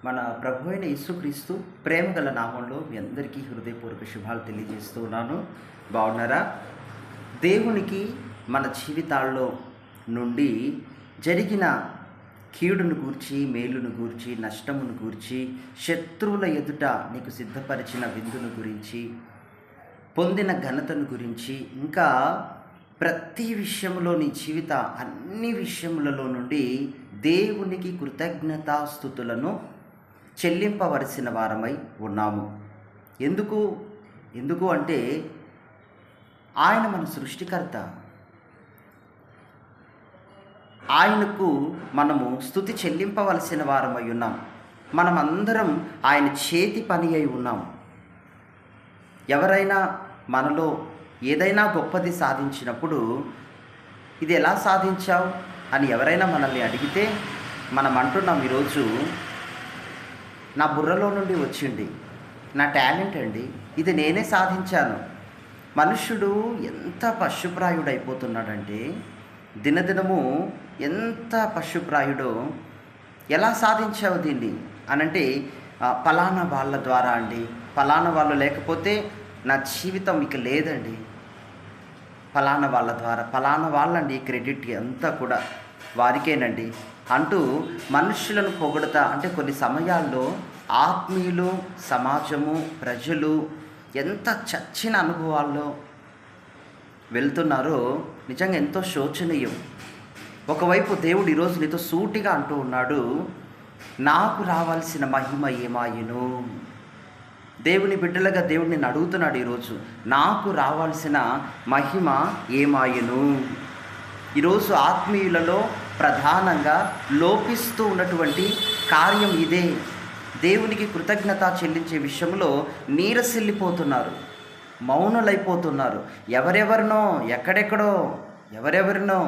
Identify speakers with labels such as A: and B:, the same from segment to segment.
A: మన ప్రభు అయిన యేసుక్రీస్తు ప్రేమ గల నామంలో మీ అందరికీ హృదయపూర్వక శుభాలు తెలియజేస్తూ ఉన్నాను. బాగున్నారా? దేవునికి మన జీవితాల్లో నుండి జరిగిన కీడును గూర్చి, మేలును గూర్చి, నష్టమును గూర్చి, శత్రువుల ఎదుట నీకు సిద్ధపరిచిన విందును గురించి, పొందిన ఘనతను గురించి, ఇంకా ప్రతి విషయంలో నీ జీవిత అన్ని విషయములలో నుండి దేవునికి కృతజ్ఞతాస్తుతులను చెల్లింపవలసిన వారమై ఉన్నాము. ఎందుకు ఎందుకు అంటే ఆయన మన సృష్టికర్త. ఆయనకు మనము స్తుతి చెల్లింపవలసిన వారమై ఉన్నాం. మనమందరం ఆయన చేతి పని అయి ఉన్నాం. ఎవరైనా మనలో ఏదైనా గొప్పది సాధించినప్పుడు ఇది ఎలా సాధించావు అని ఎవరైనా మనల్ని అడిగితే మనం అంటున్నాం, ఈరోజు నా బుర్రలో నుండి వచ్చింది, నా టాలెంట్ అండి, ఇది నేనే సాధించాను. మనుష్యుడు ఎంత పశుప్రాయుడైపోతున్నాడంటే, దినదినము ఎంత పశుప్రాయుడో. ఎలా సాధించావు దీన్ని అనంటే, ఫలానా వాళ్ళ ద్వారా అండి, ఫలానా వాళ్ళు లేకపోతే నా జీవితం ఇక లేదండి, ఫలానా వాళ్ళ ద్వారా, ఫలానా వాళ్ళండి క్రెడిట్ అంతా కూడా వారికేనండి అంటూ మనుషులను పొగడతా. అంటే కొన్ని సమయాల్లో ఆత్మీయులు, సమాజము, ప్రజలు ఎంత చచ్చిన అనుభవాల్లో వెళ్తున్నారో నిజంగా ఎంతో శోచనీయం. ఒకవైపు దేవుడు ఈరోజు నీతో సూటిగా అంటూ ఉన్నాడు, నాకు రావాల్సిన మహిమ ఏమాయను. దేవుని బిడ్డలుగా దేవుడు నిన్ను అడుగుతున్నాడు ఈరోజు, నాకు రావాల్సిన మహిమ ఏమాయను. ఈరోజు ఆత్మీయులలో ప్రధానంగా లోపిస్తూ ఉన్నటువంటి కార్యం ఇదే. దేవునికి కృతజ్ఞత చెల్లించే విషయంలో నీరసిల్లిపోతున్నారు, మౌనులైపోతున్నారు. ఎవరెవరినో ఎక్కడెక్కడో ఎవరెవరినో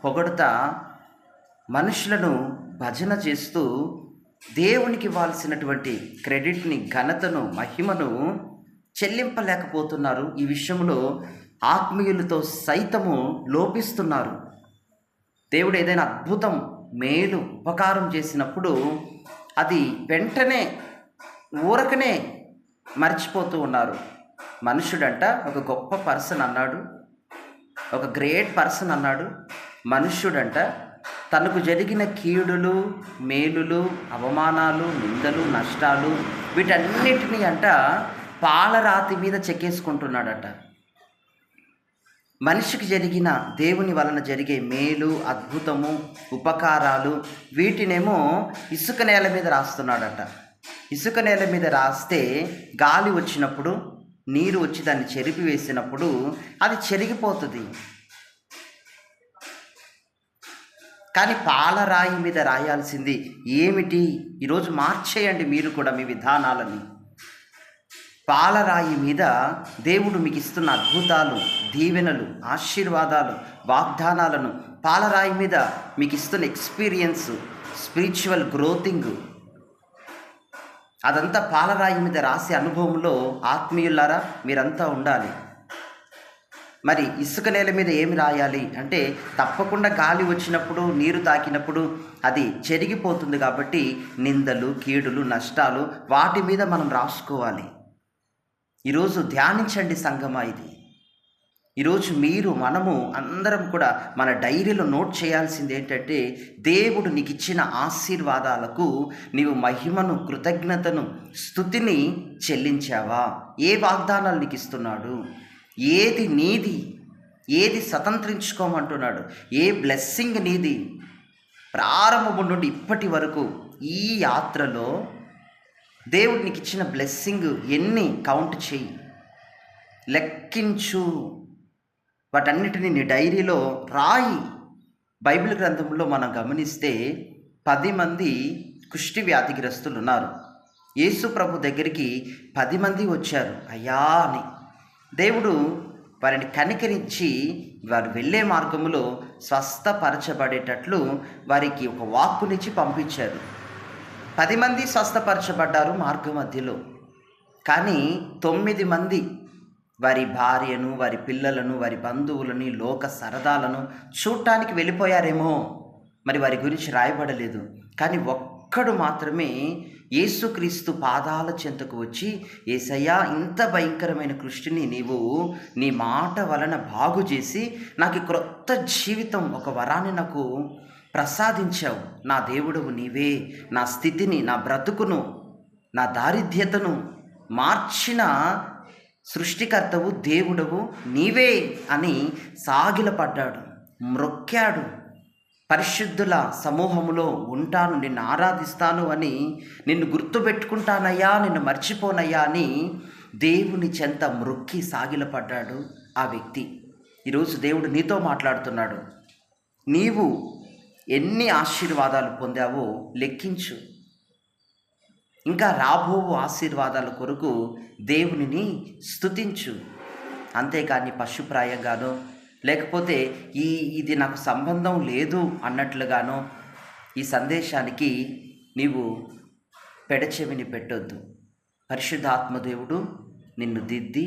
A: పొగడుతా మనుషులను భజన చేస్తూ దేవునికి ఇవ్వాల్సినటువంటి క్రెడిట్ని, ఘనతను, మహిమను చెల్లింపలేకపోతున్నారు. ఈ విషయంలో ఆత్మీయులతో సైతము లోపిస్తున్నారు. దేవుడు ఏదైనా అద్భుతం, మేలు, ఉపకారం చేసినప్పుడు అది వెంటనే ఊరకనే మర్చిపోతూ ఉన్నారు. మనుషుడంట ఒక గొప్ప పర్సన్ అన్నాడు, ఒక గ్రేట్ పర్సన్ అన్నాడు. మనుష్యుడంట తనకు జరిగిన కీడులు, మేలులు, అవమానాలు, నిందలు, నష్టాలు వీటన్నిటినీ అంట పాలరాతి మీద చెక్కేసుకుంటున్నాడట. మనిషికి జరిగిన, దేవుని వలన జరిగే మేలు, అద్భుతము, ఉపకారాలు వీటినేమో ఇసుక నేల మీద రాస్తున్నాడట. ఇసుక నేల మీద రాస్తే గాలి వచ్చినప్పుడు, నీరు వచ్చి దాన్ని చెరిపి వేసినప్పుడు అది చెరిగిపోతుంది. కానీ పాలరాయి మీద రాయాల్సింది ఏమిటి? ఈరోజు మార్చేయండి మీరు కూడా మీ విధానాలని. పాలరాయి మీద దేవుడు మీకు ఇస్తున్న అద్భుతాలు, దీవెనలు, ఆశీర్వాదాలు, వాగ్దానాలను, పాలరాయి మీద మీకు ఇస్తున్న ఎక్స్పీరియన్స్, స్పిరిచువల్ గ్రోతింగ్, అదంతా పాలరాయి మీద రాసే అనుభవంలో ఆత్మీయులారా మీరంతా ఉండాలి. మరి ఇసుక నేల మీద ఏమి రాయాలి అంటే, తప్పకుండా గాలి వచ్చినప్పుడు, నీరు తాకినప్పుడు అది చెరిగిపోతుంది. కాబట్టి నిందలు, కీడులు, నష్టాలు వాటి మీద మనం రాసుకోవాలి. ఈరోజు ధ్యానించండి సంగమా. ఇది ఈరోజు మీరు, మనము అందరం కూడా మన డైరీలో నోట్ చేయాల్సింది ఏంటంటే, దేవుడు నీకు ఇచ్చిన ఆశీర్వాదాలకు నీవు మహిమను, కృతజ్ఞతను, స్తుతిని చెల్లించావా? ఏ వాగ్దానాలు నీకు ఇస్తున్నాడు? ఏది నీది? ఏది స్వతంత్రించుకోమంటున్నాడు? ఏ బ్లెస్సింగ్ నీది? ప్రారంభం నుండి ఇప్పటి వరకు ఈ యాత్రలో దేవుడు నీకు ఇచ్చిన బ్లెస్సింగ్ ఎన్ని కౌంట్ చేయి, లెక్కించు, వాటన్నిటిని నీ డైరీలో రాయి. బైబిల్ గ్రంథంలో మనం గమనిస్తే 10 మంది కుష్టి వ్యాధిగ్రస్తులు ఉన్నారు. యేసు ప్రభు దగ్గరికి 10 మంది వచ్చారు అయ్యా అని. దేవుడు వారిని కనికరించి వారు వెళ్ళే మార్గంలో స్వస్థపరచబడేటట్లు వారికి ఒక వాక్కునిచ్చి పంపించారు. 10 మంది స్వస్థపరచబడ్డారు మార్గ మధ్యలో. కానీ 9 మంది వారి భార్యను, వారి పిల్లలను, వారి బంధువులని, లోక సరదాలను చూడటానికి వెళ్ళిపోయారేమో, మరి వారి గురించి రాయబడలేదు. కానీ ఒక్కడు మాత్రమే యేసుక్రీస్తు పాదాల చెంతకు వచ్చి, యేసయ్యా, ఇంత భయంకరమైన కృష్టిని నీవు నీ మాట వలన బాగు చేసి నాకు క్రొత్త జీవితం, ఒక వరాన్ని నాకు ప్రసాదించావు. నా దేవుడవు నీవే, నా స్థితిని, నా బ్రతుకును, నా దారిద్ర్యతను మార్చిన సృష్టికర్తవు, దేవుడవు నీవే అని సాగిలపడ్డాడు, మ్రొక్కాడు. పరిశుద్ధుల సమూహములో ఉంటాను, నిన్ను ఆరాధిస్తాను అని, నిన్ను గుర్తుపెట్టుకుంటానయ్యా, నిన్ను మర్చిపోనయ్యా అని దేవుని చెంత మ్రొక్కి సాగిలపడ్డాడు ఆ వ్యక్తి. ఈరోజు దేవుడు నీతో మాట్లాడుతున్నాడు. నీవు ఎన్ని ఆశీర్వాదాలు పొందావో లెక్కించు. ఇంకా రాబో ఆశీర్వాదాల కొరకు దేవునిని స్తుతించు. అంతేకాని పశుప్రాయంగానో, లేకపోతే ఇది నాకు సంబంధం లేదు అన్నట్లుగానో ఈ సందేశానికి నీవు పెడచెవిని పెట్టొద్దు. పరిశుద్ధాత్మదేవుడు నిన్ను దిద్ది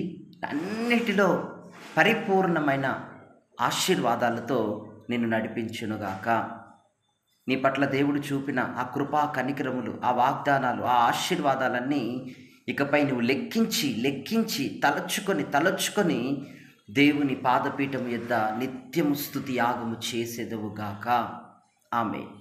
A: అన్నిటిలో పరిపూర్ణమైన ఆశీర్వాదాలతో నిన్ను నడిపించునుగాక. నీ పట్ల దేవుడు చూపిన ఆ కృపా కనికరములు, ఆ వాగ్దానాలు, ఆ ఆశీర్వాదాలన్నీ ఇకపై నువ్వు లెక్కించి తలచుకొని దేవుని పాదపీఠం యొద్ద నిత్యము స్తుతి యాగము చేసేదవుగాక. ఆమేన్.